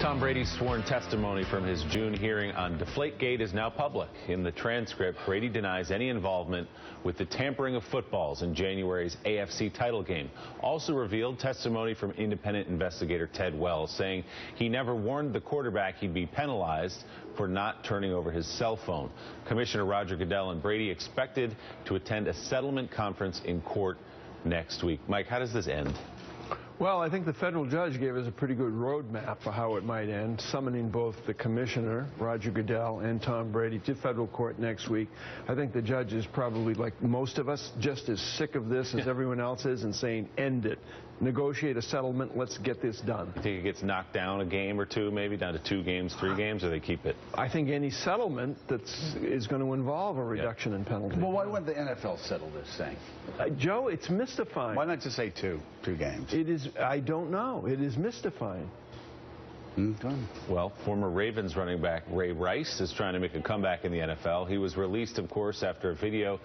Tom Brady's sworn testimony from his June hearing on Deflategate is now public. In the transcript, Brady denies any involvement with the tampering of footballs in January's AFC title game. Also revealed testimony from independent investigator Ted Wells, saying he never warned the quarterback he'd be penalized for not turning over his cell phone. Commissioner Roger Goodell and Brady expected to attend a settlement conference in court next week. Mike, how does this end? Well, I think the federal judge gave us a pretty good roadmap for how it might end, summoning both the commissioner, Roger Goodell, and Tom Brady to federal court next week. I think the judge is probably, like most of us, just as sick of this as everyone else is and saying, end it. Negotiate a settlement. Let's get this done. You think it gets knocked down a game or two, maybe down to 2 games, 3 games, or they keep it? I think any settlement is going to involve a reduction in penalty. Well, why wouldn't the NFL settle this thing? Joe, it's mystifying. Why not just say two games? It is. I don't know. It is mystifying. Well, former Ravens running back Ray Rice is trying to make a comeback in the NFL. He was released, of course, after a video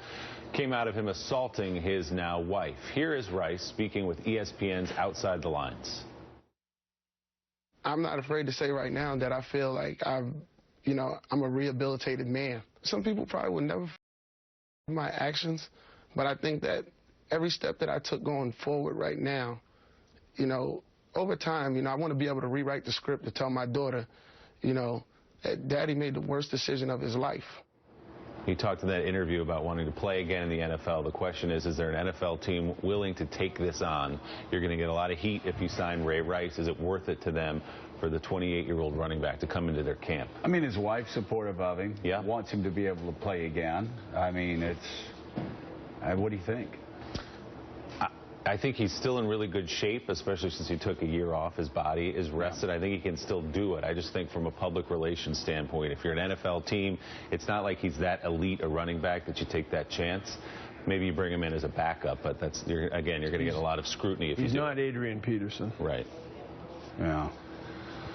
came out of him assaulting his now wife. Here is Rice speaking with ESPN's Outside the Lines. I'm not afraid to say right now that I feel like I'm a rehabilitated man. Some people probably would never my actions, but I think that every step that I took going forward right now, over time, I want to be able to rewrite the script to tell my daughter, that Daddy made the worst decision of his life. He talked in that interview about wanting to play again in the NFL. The question is there an NFL team willing to take this on? You're going to get a lot of heat if you sign Ray Rice. Is it worth it to them for the 28-year-old running back to come into their camp? I mean, his wife's supportive of him. Yeah. Wants him to be able to play again. I mean, what do you think? I think he's still in really good shape, especially since he took a year off. His body is rested. I think he can still do it. I just think from a public relations standpoint, if you're an NFL team, it's not like he's that elite a running back that you take that chance. Maybe you bring him in as a backup, but again, you're going to get a lot of scrutiny if you do. He's not Adrian Peterson. Right. Yeah.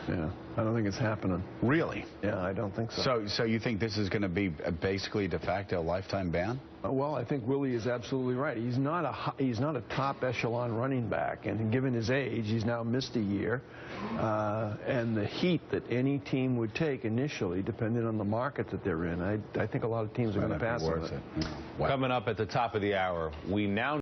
Yeah, I don't think it's happening. Really? Yeah, I don't think so. So you think this is going to be basically de facto lifetime ban? Well, I think Willie is absolutely right. He's not a top echelon running back, and given his age, he's now missed a year. And the heat that any team would take initially, depending on the market that they're in, I think a lot of teams are going to pass on it. Coming up at the top of the hour, we now